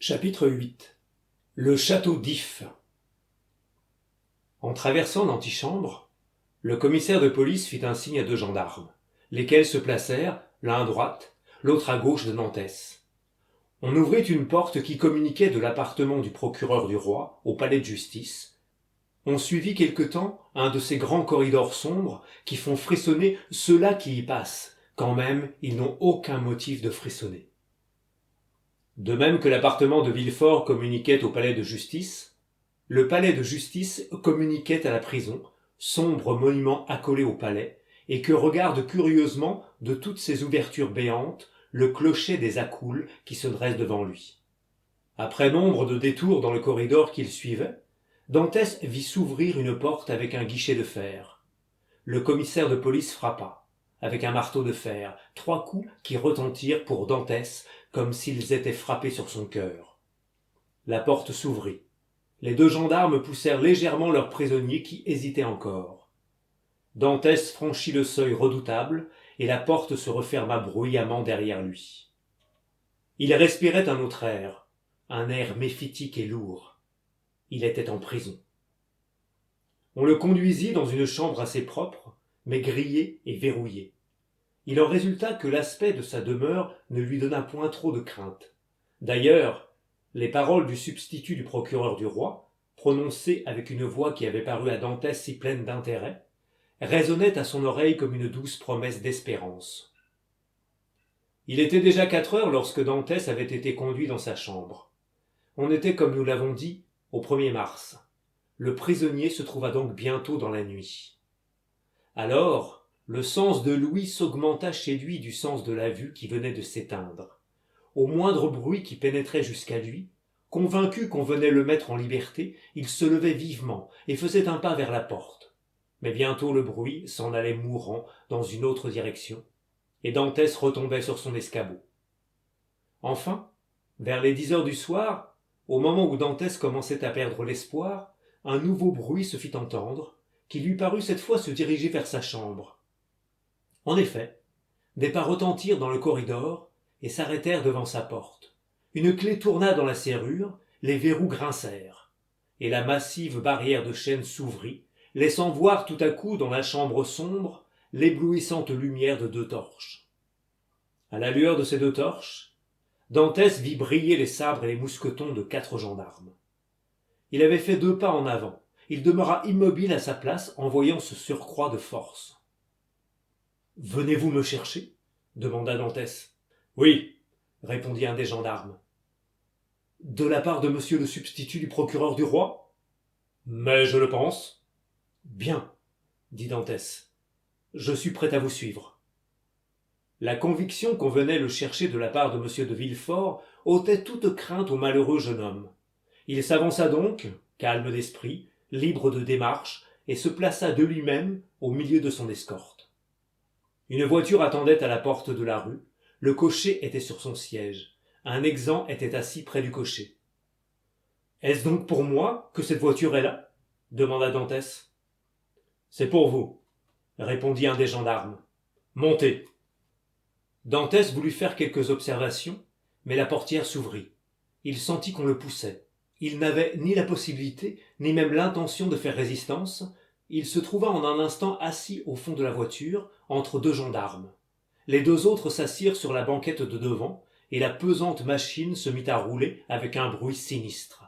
Chapitre 8. Le château d'If. En traversant l'antichambre, le commissaire de police fit un signe à deux gendarmes, lesquels se placèrent, l'un à droite, l'autre à gauche de Dantès. On ouvrit une porte qui communiquait de l'appartement du procureur du roi au palais de justice. On suivit quelque temps un de ces grands corridors sombres qui font frissonner ceux-là qui y passent, quand même ils n'ont aucun motif de frissonner. De même que l'appartement de Villefort communiquait au palais de justice, le palais de justice communiquait à la prison, sombre monument accolé au palais, et que regarde curieusement de toutes ses ouvertures béantes le clocher des Accoules qui se dresse devant lui. Après nombre de détours dans le corridor qu'il suivait, Dantès vit s'ouvrir une porte avec un guichet de fer. Le commissaire de police frappa, avec un marteau de fer, 3 coups qui retentirent pour Dantès comme s'ils étaient frappés sur son cœur. La porte s'ouvrit. Les deux gendarmes poussèrent légèrement leur prisonnier qui hésitait encore. Dantès franchit le seuil redoutable et la porte se referma bruyamment derrière lui. Il respirait un autre air, un air méphitique et lourd. Il était en prison. On le conduisit dans une chambre assez propre, mais grillée et verrouillée. Il en résulta que l'aspect de sa demeure ne lui donna point trop de crainte. D'ailleurs, les paroles du substitut du procureur du roi, prononcées avec une voix qui avait paru à Dantès si pleine d'intérêt, résonnaient à son oreille comme une douce promesse d'espérance. Il était déjà 4 heures lorsque Dantès avait été conduit dans sa chambre. On était, comme nous l'avons dit, au 1er mars. Le prisonnier se trouva donc bientôt dans la nuit. Alors, le sens de l'ouïe s'augmenta chez lui du sens de la vue qui venait de s'éteindre. Au moindre bruit qui pénétrait jusqu'à lui, convaincu qu'on venait le mettre en liberté, il se levait vivement et faisait un pas vers la porte. Mais bientôt le bruit s'en allait mourant dans une autre direction, et Dantès retombait sur son escabeau. Enfin, vers les 10 heures du soir, au moment où Dantès commençait à perdre l'espoir, un nouveau bruit se fit entendre, qui lui parut cette fois se diriger vers sa chambre. En effet, des pas retentirent dans le corridor et s'arrêtèrent devant sa porte. Une clé tourna dans la serrure, les verrous grincèrent, et la massive barrière de chêne s'ouvrit, laissant voir tout à coup dans la chambre sombre l'éblouissante lumière de 2 torches. À la lueur de ces 2 torches, Dantès vit briller les sabres et les mousquetons de 4 gendarmes. Il avait fait 2 pas en avant. Il demeura immobile à sa place en voyant ce surcroît de force. « Venez-vous me chercher » demanda Dantès. « Oui, » répondit un des gendarmes. « De la part de monsieur le substitut du procureur du roi ?»« Mais je le pense. »« Bien, » dit Dantès. « Je suis prêt à vous suivre. » La conviction qu'on venait le chercher de la part de monsieur de Villefort ôtait toute crainte au malheureux jeune homme. Il s'avança donc, calme d'esprit, libre de démarche, et se plaça de lui-même au milieu de son escorte. Une voiture attendait à la porte de la rue, le cocher était sur son siège, un exempt était assis près du cocher. « Est-ce donc pour moi que cette voiture est là ?» demanda Dantès. « C'est pour vous, » répondit un des gendarmes. « Montez. » Dantès voulut faire quelques observations, mais la portière s'ouvrit. Il sentit qu'on le poussait. Il n'avait ni la possibilité, ni même l'intention de faire résistance. Il se trouva en un instant assis au fond de la voiture, entre 2 gendarmes. Les 2 autres s'assirent sur la banquette de devant, et la pesante machine se mit à rouler avec un bruit sinistre.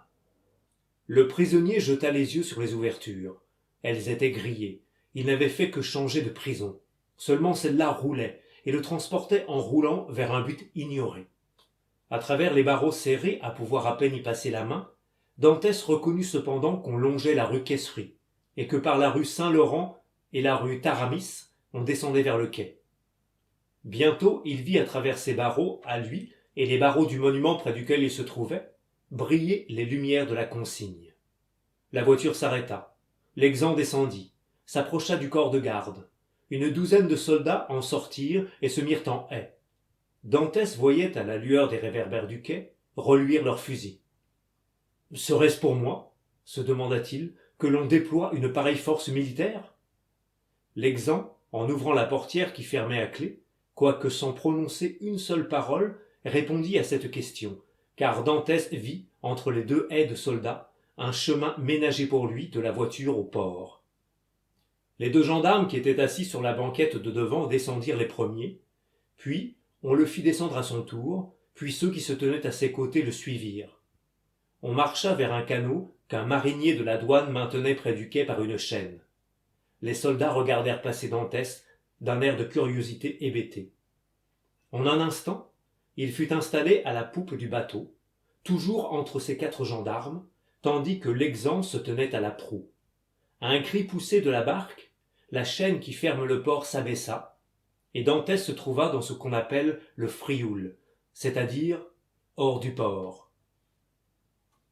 Le prisonnier jeta les yeux sur les ouvertures. Elles étaient grillées. Il n'avait fait que changer de prison. Seulement celle-là roulait, et le transportait en roulant vers un but ignoré. À travers les barreaux serrés à pouvoir à peine y passer la main, Dantès reconnut cependant qu'on longeait la rue Caisserie, et que par la rue Saint-Laurent et la rue Taramis, on descendait vers le quai. Bientôt, il vit à travers ces barreaux, à lui, et les barreaux du monument près duquel il se trouvait, briller les lumières de la consigne. La voiture s'arrêta. L'exempt descendit, s'approcha du corps de garde. Une douzaine de soldats en sortirent et se mirent en haie. Dantès voyait, à la lueur des réverbères du quai, reluire leurs fusils. « Serait-ce pour moi, » se demanda-t-il, « que l'on déploie une pareille force militaire ?» L'exempt, en ouvrant la portière qui fermait à clé, quoique sans prononcer une seule parole, répondit à cette question, car Dantès vit, entre les deux haies de soldats, un chemin ménagé pour lui de la voiture au port. Les deux gendarmes qui étaient assis sur la banquette de devant descendirent les premiers, puis on le fit descendre à son tour, puis ceux qui se tenaient à ses côtés le suivirent. On marcha vers un canot qu'un marinier de la douane maintenait près du quai par une chaîne. Les soldats regardèrent passer Dantès d'un air de curiosité hébété. En un instant, il fut installé à la poupe du bateau, toujours entre ses 4 gendarmes, tandis que l'exempt se tenait à la proue. À un cri poussé de la barque, la chaîne qui ferme le port s'abaissa, et Dantès se trouva dans ce qu'on appelle le frioul, c'est-à-dire hors du port.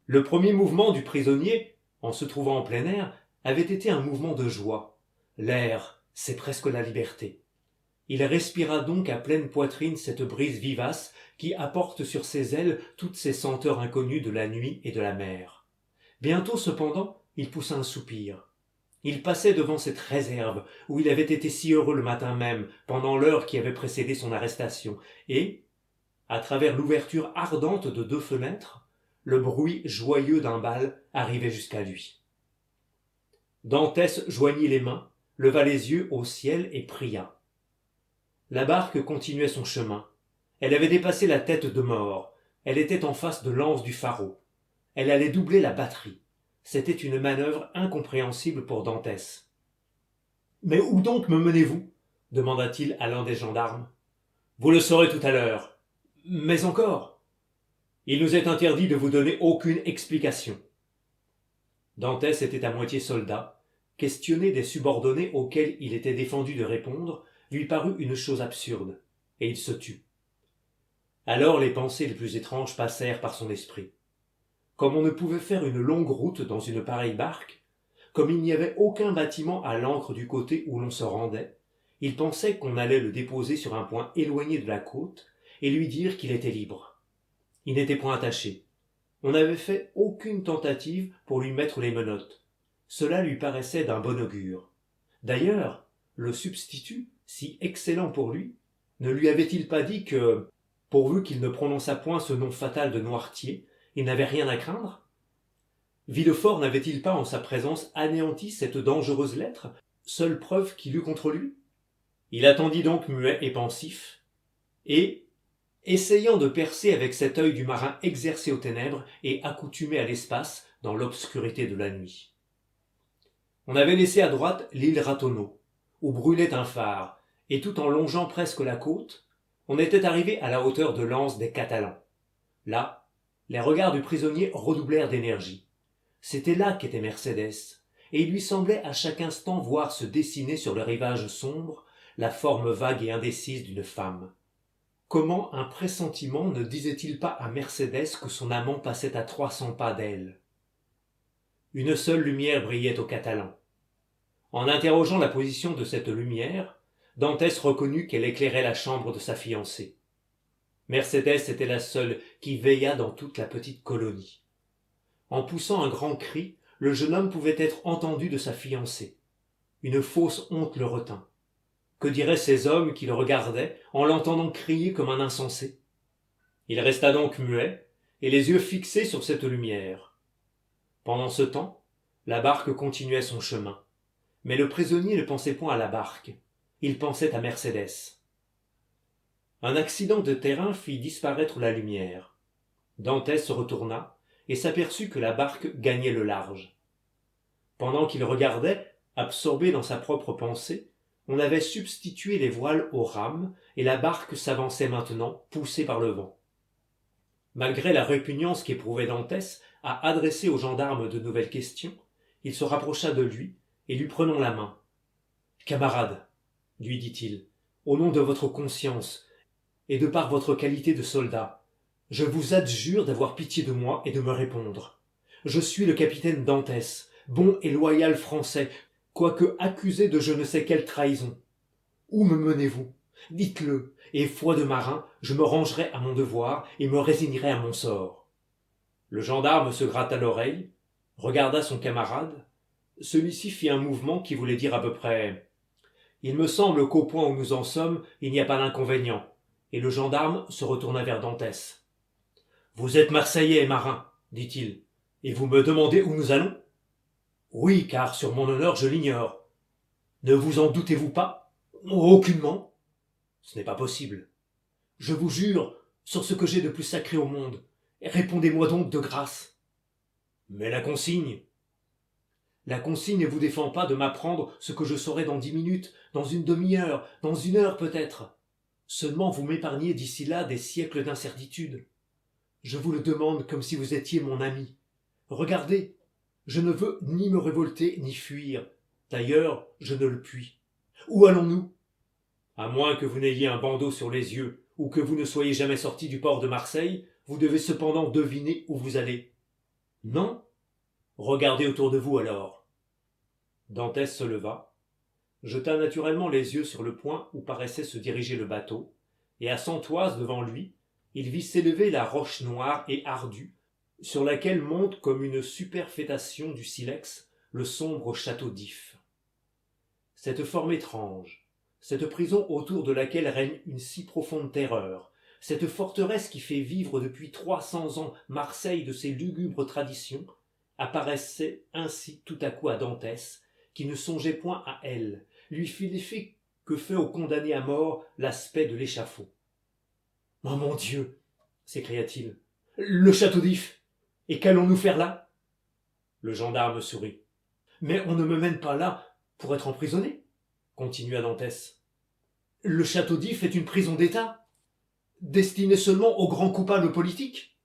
Le premier mouvement du prisonnier, en se trouvant en plein air, avait été un mouvement de joie. L'air, c'est presque la liberté. Il respira donc à pleine poitrine cette brise vivace qui apporte sur ses ailes toutes ces senteurs inconnues de la nuit et de la mer. Bientôt, cependant, il poussa un soupir. Il passait devant cette réserve où il avait été si heureux le matin même, pendant l'heure qui avait précédé son arrestation, et, à travers l'ouverture ardente de 2 fenêtres, le bruit joyeux d'un bal arrivait jusqu'à lui. Dantès joignit les mains, leva les yeux au ciel et pria. La barque continuait son chemin. Elle avait dépassé la tête de mort. Elle était en face de l'anse du pharaon. Elle allait doubler la batterie. C'était une manœuvre incompréhensible pour Dantès. « Mais où donc me menez-vous » demanda-t-il à l'un des gendarmes. « Vous le saurez tout à l'heure. Mais encore. Il nous est interdit de vous donner aucune explication. » Dantès était à moitié soldat. Questionner des subordonnés auxquels il était défendu de répondre lui parut une chose absurde, et il se tut. Alors les pensées les plus étranges passèrent par son esprit. Comme on ne pouvait faire une longue route dans une pareille barque, comme il n'y avait aucun bâtiment à l'ancre du côté où l'on se rendait, il pensait qu'on allait le déposer sur un point éloigné de la côte et lui dire qu'il était libre. Il n'était point attaché. On n'avait fait aucune tentative pour lui mettre les menottes. Cela lui paraissait d'un bon augure. D'ailleurs, le substitut, si excellent pour lui, ne lui avait-il pas dit que, pourvu qu'il ne prononçât point ce nom fatal de Noirtier, il n'avait rien à craindre? Villefort n'avait-il pas en sa présence anéanti cette dangereuse lettre, seule preuve qu'il eût contre lui? Il attendit donc muet et pensif, et, essayant de percer avec cet œil du marin exercé aux ténèbres et accoutumé à l'espace dans l'obscurité de la nuit. On avait laissé à droite l'île Ratonneau, où brûlait un phare, et tout en longeant presque la côte, on était arrivé à la hauteur de l'anse des Catalans. Là, les regards du prisonnier redoublèrent d'énergie. C'était là qu'était Mercédès, et il lui semblait à chaque instant voir se dessiner sur le rivage sombre la forme vague et indécise d'une femme. Comment un pressentiment ne disait-il pas à Mercédès que son amant passait à 300 pas d'elle? Une seule lumière brillait aux Catalans. En interrogeant la position de cette lumière, Dantès reconnut qu'elle éclairait la chambre de sa fiancée. Mercédès était la seule qui veillât dans toute la petite colonie. En poussant un grand cri, le jeune homme pouvait être entendu de sa fiancée. Une fausse honte le retint. Que diraient ces hommes qui le regardaient en l'entendant crier comme un insensé? Il resta donc muet, et les yeux fixés sur cette lumière. Pendant ce temps, la barque continuait son chemin. Mais le prisonnier ne pensait point à la barque. Il pensait à Mercédès. Un accident de terrain fit disparaître la lumière. Dantès se retourna et s'aperçut que la barque gagnait le large. Pendant qu'il regardait, absorbé dans sa propre pensée, on avait substitué les voiles aux rames et la barque s'avançait maintenant, poussée par le vent. Malgré la répugnance qu'éprouvait Dantès à adresser aux gendarmes de nouvelles questions, il se rapprocha de lui et lui prenant la main. « Camarade, lui dit-il, au nom de votre conscience et de par votre qualité de soldat, je vous adjure d'avoir pitié de moi et de me répondre. Je suis le capitaine Dantès, bon et loyal Français, quoique accusé de je ne sais quelle trahison. Où me menez-vous? Dites-le, et foi de marin, je me rangerai à mon devoir et me résignerai à mon sort. » Le gendarme se gratta l'oreille, regarda son camarade. Celui-ci fit un mouvement qui voulait dire à peu près « Il me semble qu'au point où nous en sommes, il n'y a pas d'inconvénient. » Et le gendarme se retourna vers Dantès. Vous êtes Marseillais, marin, dit-il, et vous me demandez où nous allons? Oui, car sur mon honneur je l'ignore. Ne vous en doutez-vous pas? Aucunement. Ce n'est pas possible. Je vous jure, sur ce que j'ai de plus sacré au monde, répondez-moi donc de grâce. Mais la consigne? La consigne ne vous défend pas de m'apprendre ce que je saurai dans 10 minutes, dans une demi-heure, dans 1 heure peut-être. Seulement vous m'épargnez d'ici là des siècles d'incertitude. Je vous le demande comme si vous étiez mon ami. Regardez, je ne veux ni me révolter ni fuir. D'ailleurs, je ne le puis. Où allons-nous? À moins que vous n'ayez un bandeau sur les yeux, ou que vous ne soyez jamais sorti du port de Marseille, vous devez cependant deviner où vous allez. Non? Regardez autour de vous alors. Dantès se leva, jeta naturellement les yeux sur le point où paraissait se diriger le bateau, et à 100 toises devant lui, il vit s'élever la roche noire et ardue, sur laquelle monte comme une superfétation du silex le sombre château d'If. Cette forme étrange, cette prison autour de laquelle règne une si profonde terreur, cette forteresse qui fait vivre depuis 300 ans Marseille de ses lugubres traditions, apparaissait ainsi tout à coup à Dantès, qui ne songeait point à elle, lui fit l'effet que fait au condamné à mort l'aspect de l'échafaud. « Oh mon Dieu !» s'écria-t-il. « Le château d'If. Et qu'allons-nous faire là ?» Le gendarme sourit. « Mais on ne me mène pas là pour être emprisonné, » continua Dantès. « Le château d'If est une prison d'État, destinée seulement aux grands coupables politiques.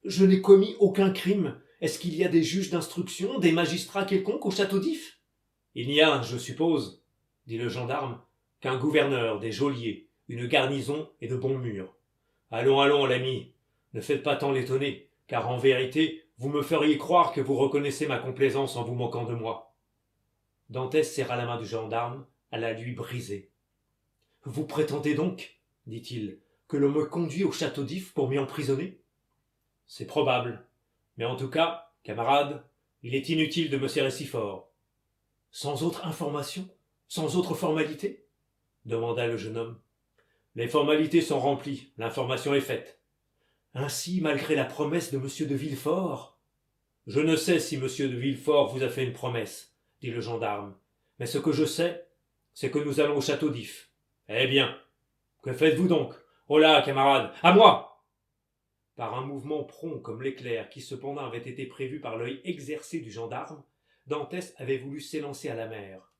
Je n'ai commis aucun crime. Est-ce qu'il y a des juges d'instruction, des magistrats quelconques au château d'If? » Il n'y a, je suppose, dit le gendarme, qu'un gouverneur, des geôliers, une garnison et de bons murs. Allons, allons, l'ami, ne faites pas tant l'étonner, car en vérité, vous me feriez croire que vous reconnaissez ma complaisance en vous moquant de moi. Dantès serra la main du gendarme, à la lui briser. Vous prétendez donc, dit-il, que l'on me conduit au château d'If pour m'y emprisonner? C'est probable, mais en tout cas, camarade, il est inutile de me serrer si fort. Sans autre information, sans autre formalité? Demanda le jeune homme. Les formalités sont remplies, l'information est faite. Ainsi, malgré la promesse de M. de Villefort? Je ne sais si M. de Villefort vous a fait une promesse, dit le gendarme, mais ce que je sais, c'est que nous allons au château d'If. Eh bien, que faites-vous donc? Oh là, camarade, à moi! Par un mouvement prompt comme l'éclair, qui cependant avait été prévu par l'œil exercé du gendarme, Dantès avait voulu s'élancer à la mer.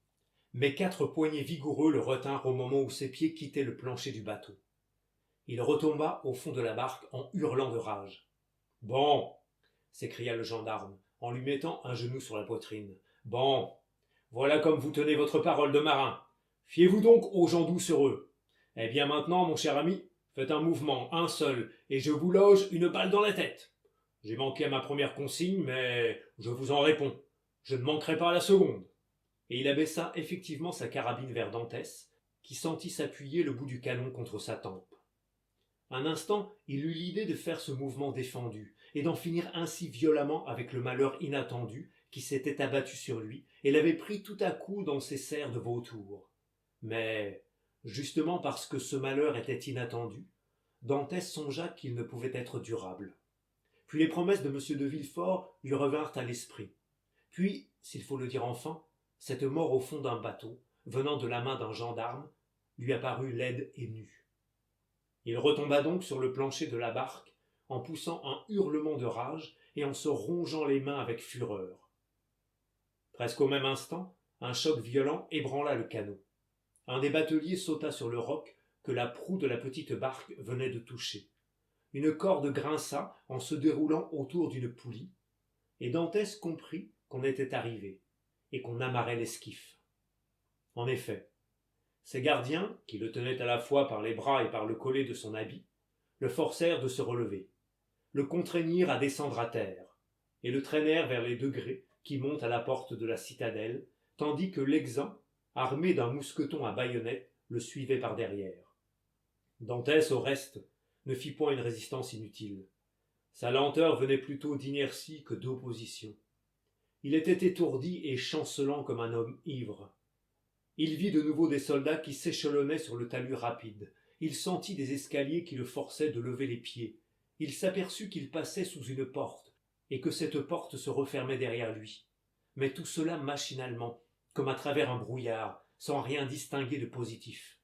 Mais 4 poignets vigoureux le retinrent au moment où ses pieds quittaient le plancher du bateau. Il retomba au fond de la barque en hurlant de rage. « Bon !» s'écria le gendarme, en lui mettant un genou sur la poitrine. « Bon, voilà comme vous tenez votre parole de marin. Fiez-vous donc aux gens doucereux. Eh bien maintenant, mon cher ami, faites un mouvement, un seul, et je vous loge une balle dans la tête. J'ai manqué à ma première consigne, mais je vous en réponds. Je ne manquerai pas à la seconde. » Et il abaissa effectivement sa carabine vers Dantès, qui sentit s'appuyer le bout du canon contre sa tempe. Un instant, il eut l'idée de faire ce mouvement défendu, et d'en finir ainsi violemment avec le malheur inattendu qui s'était abattu sur lui, et l'avait pris tout à coup dans ses serres de vautour. Mais, justement parce que ce malheur était inattendu, Dantès songea qu'il ne pouvait être durable. Puis les promesses de M. de Villefort lui revinrent à l'esprit. Puis, s'il faut le dire enfin, cette mort au fond d'un bateau, venant de la main d'un gendarme, lui apparut laide et nue. Il retomba donc sur le plancher de la barque, en poussant un hurlement de rage et en se rongeant les mains avec fureur. Presque au même instant, un choc violent ébranla le canot. Un des bateliers sauta sur le roc que la proue de la petite barque venait de toucher. Une corde grinça en se déroulant autour d'une poulie, et Dantès comprit qu'on était arrivé, et qu'on amarrait l'esquif. En effet, ses gardiens, qui le tenaient à la fois par les bras et par le collet de son habit, le forcèrent de se relever, le contraignirent à descendre à terre, et le traînèrent vers les degrés qui montent à la porte de la citadelle, tandis que l'exempt, armé d'un mousqueton à baïonnette, le suivait par derrière. Dantès, au reste, ne fit point une résistance inutile. Sa lenteur venait plutôt d'inertie que d'opposition. Il était étourdi et chancelant comme un homme ivre. Il vit de nouveau des soldats qui s'échelonnaient sur le talus rapide. Il sentit des escaliers qui le forçaient de lever les pieds, il s'aperçut qu'il passait sous une porte, et que cette porte se refermait derrière lui. Mais tout cela machinalement, comme à travers un brouillard, sans rien distinguer de positif.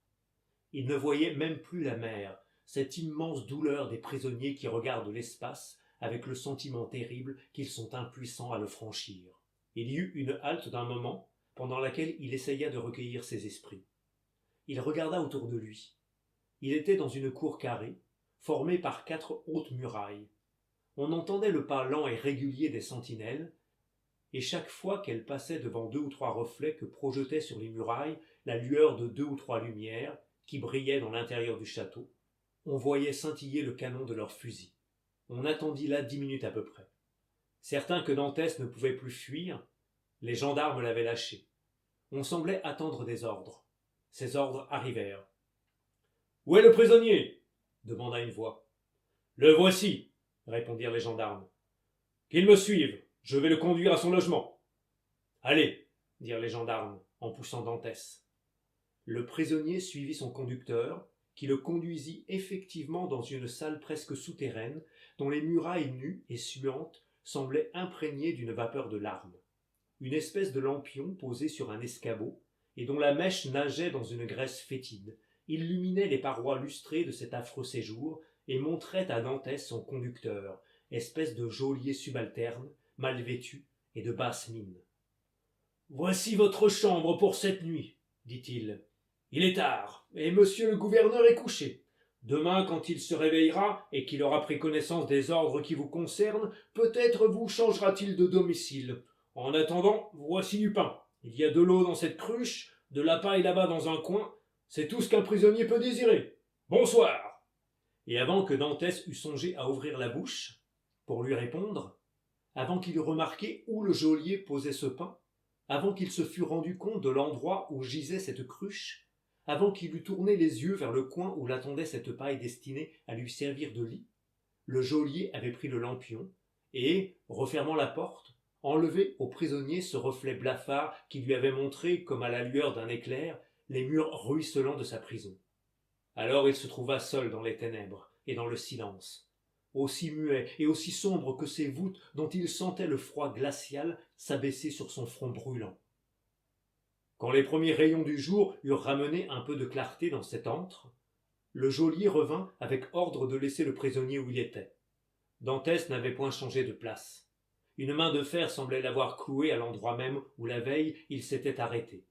Il ne voyait même plus la mer, cette immense douleur des prisonniers qui regardent l'espace avec le sentiment terrible qu'ils sont impuissants à le franchir. Il y eut une halte d'un moment, pendant laquelle il essaya de recueillir ses esprits. Il regarda autour de lui. Il était dans une cour carrée, formée par 4 hautes murailles. On entendait le pas lent et régulier des sentinelles, et chaque fois qu'elles passaient devant 2 ou 3 reflets que projetait sur les murailles la lueur de 2 ou 3 lumières qui brillaient dans l'intérieur du château, on voyait scintiller le canon de leurs fusils. On attendit là 10 minutes à peu près. Certain que Dantès ne pouvait plus fuir, les gendarmes l'avaient lâché. On semblait attendre des ordres. Ces ordres arrivèrent. « Où est le prisonnier » demanda une voix. « Le voici » répondirent les gendarmes. « Qu'il me suive, je vais le conduire à son logement. »« Allez » dirent les gendarmes en poussant Dantès. Le prisonnier suivit son conducteur, qui le conduisit effectivement dans une salle presque souterraine, dont les murailles nues et suantes semblaient imprégnées d'une vapeur de larmes. Une espèce de lampion posé sur un escabeau, et dont la mèche nageait dans une graisse fétide, illuminait les parois lustrées de cet affreux séjour, et montrait à Dantès son conducteur, espèce de geôlier subalterne, mal vêtu et de basse mine. « Voici votre chambre pour cette nuit, dit-il. Il est tard, et monsieur le gouverneur est couché. Demain, quand il se réveillera et qu'il aura pris connaissance des ordres qui vous concernent, peut-être vous changera-t-il de domicile. En attendant, voici du pain. Il y a de l'eau dans cette cruche, de la paille là-bas dans un coin. C'est tout ce qu'un prisonnier peut désirer. Bonsoir !» Et avant que Dantès eût songé à ouvrir la bouche pour lui répondre, avant qu'il eût remarqué où le geôlier posait ce pain, avant qu'il se fût rendu compte de l'endroit où gisait cette cruche, avant qu'il eût tourné les yeux vers le coin où l'attendait cette paille destinée à lui servir de lit, le geôlier avait pris le lampion et, refermant la porte, enlevé au prisonnier ce reflet blafard qui lui avait montré, comme à la lueur d'un éclair, les murs ruisselants de sa prison. Alors il se trouva seul dans les ténèbres et dans le silence, aussi muet et aussi sombre que ces voûtes dont il sentait le froid glacial s'abaisser sur son front brûlant. Quand les premiers rayons du jour eurent ramené un peu de clarté dans cet antre, le geôlier revint avec ordre de laisser le prisonnier où il était. Dantès n'avait point changé de place. Une main de fer semblait l'avoir cloué à l'endroit même où la veille il s'était arrêté.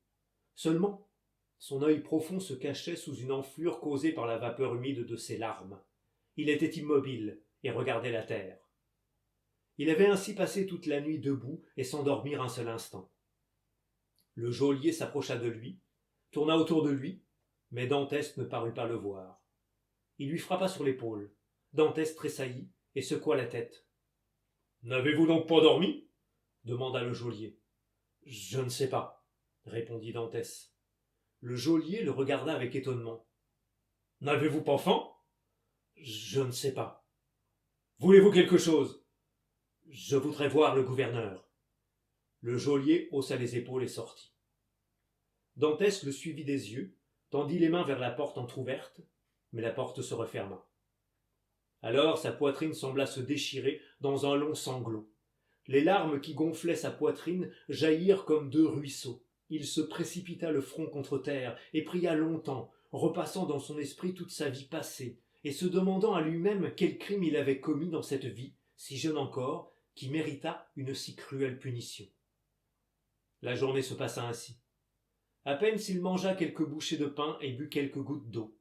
Seulement, son œil profond se cachait sous une enflure causée par la vapeur humide de ses larmes. Il était immobile et regardait la terre. Il avait ainsi passé toute la nuit debout et sans dormir un seul instant. Le geôlier s'approcha de lui, tourna autour de lui, mais Dantès ne parut pas le voir. Il lui frappa sur l'épaule. Dantès tressaillit et secoua la tête. « N'avez-vous donc pas dormi » demanda le geôlier. « Je ne sais pas, » répondit Dantès. Le geôlier le regarda avec étonnement. « N'avez-vous pas faim » ? « Je ne sais pas. »« Voulez-vous quelque chose ?»« Je voudrais voir le gouverneur. » Le geôlier haussa les épaules et sortit. Dantès le suivit des yeux, tendit les mains vers la porte entr'ouverte, mais la porte se referma. Alors sa poitrine sembla se déchirer dans un long sanglot. Les larmes qui gonflaient sa poitrine jaillirent comme 2 ruisseaux. Il se précipita le front contre terre et pria longtemps, repassant dans son esprit toute sa vie passée, et se demandant à lui-même quel crime il avait commis dans cette vie, si jeune encore, qui mérita une si cruelle punition. La journée se passa ainsi. À peine s'il mangea quelques bouchées de pain et but quelques gouttes d'eau.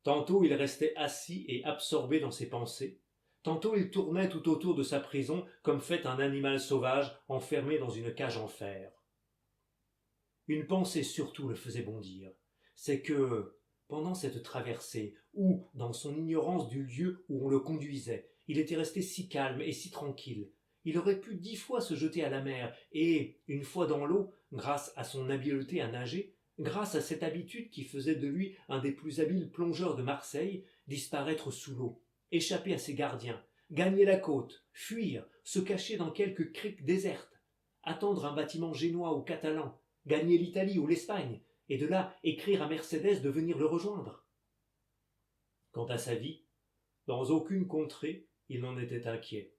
Tantôt il restait assis et absorbé dans ses pensées, tantôt il tournait tout autour de sa prison comme fait un animal sauvage enfermé dans une cage en fer. Une pensée surtout le faisait bondir, c'est que, pendant cette traversée, où, dans son ignorance du lieu où on le conduisait, il était resté si calme et si tranquille, il aurait pu 10 fois se jeter à la mer et, une fois dans l'eau, grâce à son habileté à nager, grâce à cette habitude qui faisait de lui un des plus habiles plongeurs de Marseille, disparaître sous l'eau, échapper à ses gardiens, gagner la côte, fuir, se cacher dans quelque crique déserte, attendre un bâtiment génois ou catalan, gagner l'Italie ou l'Espagne, et de là écrire à Mercédès de venir le rejoindre. Quant à sa vie, dans aucune contrée, il n'en était inquiet.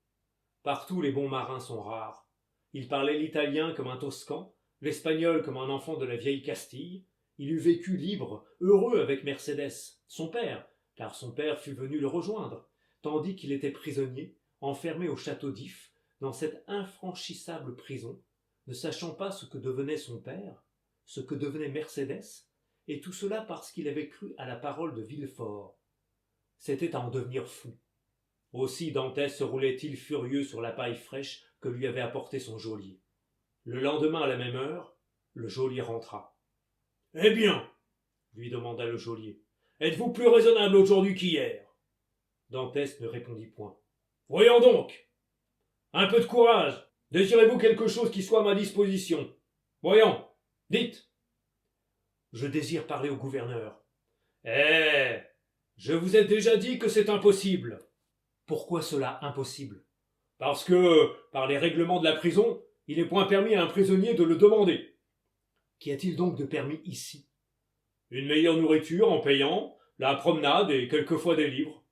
Partout les bons marins sont rares. Il parlait l'italien comme un Toscan, l'espagnol comme un enfant de la vieille Castille. Il eût vécu libre, heureux avec Mercédès, son père, car son père fut venu le rejoindre, tandis qu'il était prisonnier, enfermé au château d'If, dans cette infranchissable prison, ne sachant pas ce que devenait son père, ce que devenait Mercédès, et tout cela parce qu'il avait cru à la parole de Villefort. C'était à en devenir fou. Aussi Dantès se roulait-il furieux sur la paille fraîche que lui avait apportée son geôlier. Le lendemain à la même heure, le geôlier rentra. « Eh bien, lui demanda le geôlier, êtes-vous plus raisonnable aujourd'hui qu'hier ?» Dantès ne répondit point. « Voyons donc. Un peu de courage. Désirez-vous quelque chose qui soit à ma disposition? Voyons, dites. »« Je désire parler au gouverneur. »« Eh, je vous ai déjà dit que c'est impossible. »« Pourquoi cela impossible? »« Parce que, par les règlements de la prison, il n'est point permis à un prisonnier de le demander. »« Qu'y a-t-il donc de permis ici? »« Une meilleure nourriture en payant, la promenade et quelquefois des livres. »«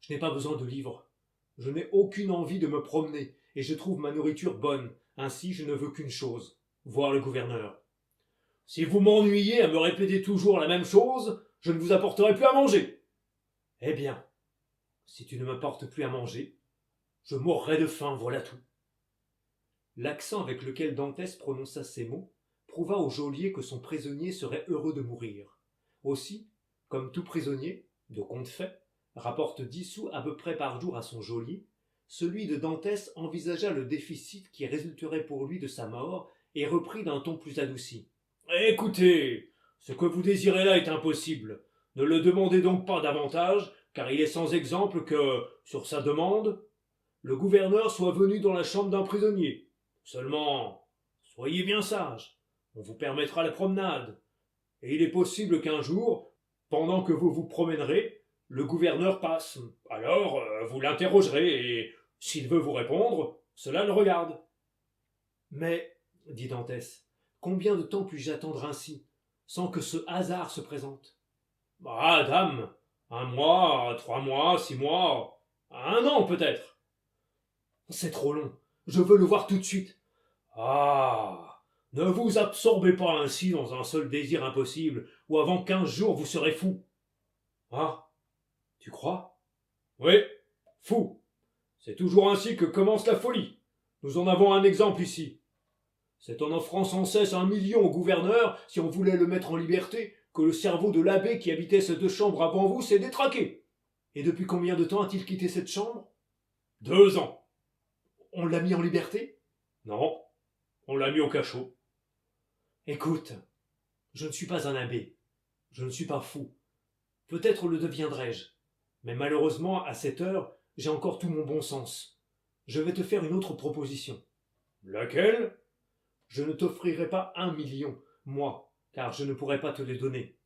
Je n'ai pas besoin de livres. Je n'ai aucune envie de me promener, et je trouve ma nourriture bonne. Ainsi, je ne veux qu'une chose, voir le gouverneur. »« Si vous m'ennuyez à me répéter toujours la même chose, je ne vous apporterai plus à manger. »« Eh bien, si tu ne m'apportes plus à manger, je mourrai de faim, voilà tout. » L'accent avec lequel Dantès prononça ces mots prouva au geôlier que son prisonnier serait heureux de mourir. Aussi, comme tout prisonnier, de compte fait, rapporte 10 sous à peu près par jour à son geôlier, celui de Dantès envisagea le déficit qui résulterait pour lui de sa mort et reprit d'un ton plus adouci. « Écoutez, ce que vous désirez là est impossible. Ne le demandez donc pas davantage, car il est sans exemple que, sur sa demande, le gouverneur soit venu dans la chambre d'un prisonnier. Seulement, soyez bien sage, on vous permettra la promenade, et il est possible qu'un jour, pendant que vous vous promènerez, le gouverneur passe. Alors, vous l'interrogerez, et s'il veut vous répondre, cela le regarde. »« Mais, dit Dantès, combien de temps puis-je attendre ainsi, sans que ce hasard se présente? »« Ah, dame, 1 mois, 3 mois, 6 mois, 1 an peut-être. »« C'est trop long, je veux le voir tout de suite. »« Ah, ne vous absorbez pas ainsi dans un seul désir impossible, ou avant 15 jours vous serez fou. »« Ah, tu crois? »« Oui, fou. C'est toujours ainsi que commence la folie. Nous en avons un exemple ici. C'est en offrant sans cesse 1 million au gouverneur, si on voulait le mettre en liberté, que le cerveau de l'abbé qui habitait ces 2 chambres avant vous s'est détraqué. Et depuis combien de temps a-t-il quitté cette chambre? 2 ans. On l'a mis en liberté? Non, on l'a mis au cachot. Écoute, je ne suis pas un abbé, je ne suis pas fou. Peut-être le deviendrai-je, mais malheureusement, à cette heure, j'ai encore tout mon bon sens. Je vais te faire une autre proposition. Laquelle? Je ne t'offrirai pas 1 million, moi, car je ne pourrai pas te les donner.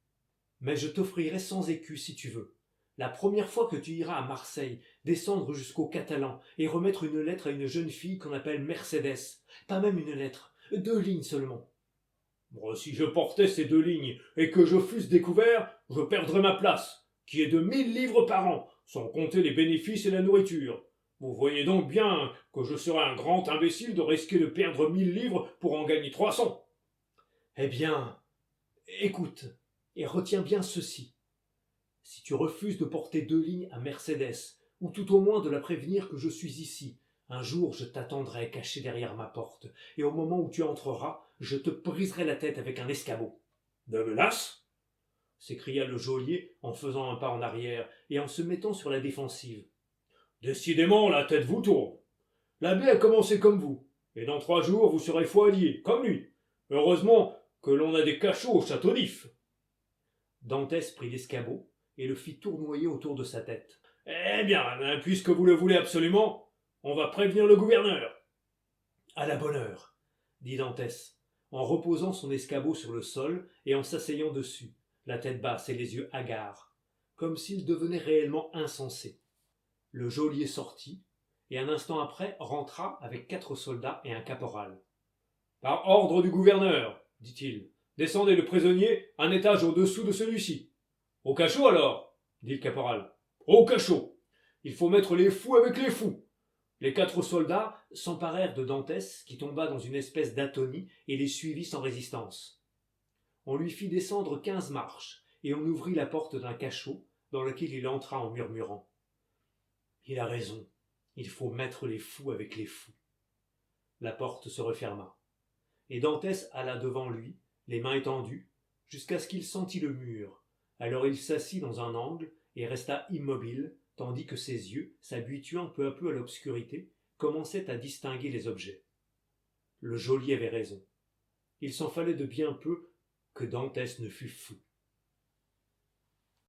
Mais je t'offrirai 100 écus si tu veux. La première fois que tu iras à Marseille, descendre jusqu'au Catalan et remettre une lettre à une jeune fille qu'on appelle Mercédès. Pas même une lettre, 2 lignes seulement. Bon, si je portais ces 2 lignes et que je fusse découvert, je perdrais ma place, qui est de 1000 livres par an, sans compter les bénéfices et la nourriture. Vous voyez donc bien que je serais un grand imbécile de risquer de perdre 1000 livres pour en gagner 300. Eh bien, écoute, et retiens bien ceci. Si tu refuses de porter 2 lignes à Mercédès, ou tout au moins de la prévenir que je suis ici, un jour je t'attendrai caché derrière ma porte, et au moment où tu entreras, je te briserai la tête avec un escabeau. De menace? S'écria le geôlier en faisant un pas en arrière et en se mettant sur la défensive. Décidément, la tête vous tourne. L'abbé a commencé comme vous, et dans 3 jours vous serez foilier, comme lui. Heureusement que l'on a des cachots au château d'If. Dantès prit l'escabeau et le fit tournoyer autour de sa tête. Eh bien, puisque vous le voulez absolument, on va prévenir le gouverneur. À la bonne heure, dit Dantès, en reposant son escabeau sur le sol et en s'asseyant dessus, la tête basse et les yeux hagards, comme s'il devenait réellement insensé. Le geôlier sortit, et un instant après rentra avec 4 soldats et un caporal. « Par ordre du gouverneur, dit-il, descendez le prisonnier un étage au-dessous de celui-ci. »« Au cachot alors, dit le caporal. »« Au cachot. Il faut mettre les fous avec les fous. Les 4 soldats s'emparèrent de Dantès, qui tomba dans une espèce d'atonie, et les suivit sans résistance. On lui fit descendre 15 marches, et on ouvrit la porte d'un cachot, dans lequel il entra en murmurant. Il a raison, il faut mettre les fous avec les fous. La porte se referma, et Dantès alla devant lui, les mains étendues, jusqu'à ce qu'il sentît le mur. Alors il s'assit dans un angle et resta immobile, tandis que ses yeux, s'habituant peu à peu à l'obscurité, commençaient à distinguer les objets. Le geôlier avait raison. Il s'en fallait de bien peu que Dantès ne fût fou.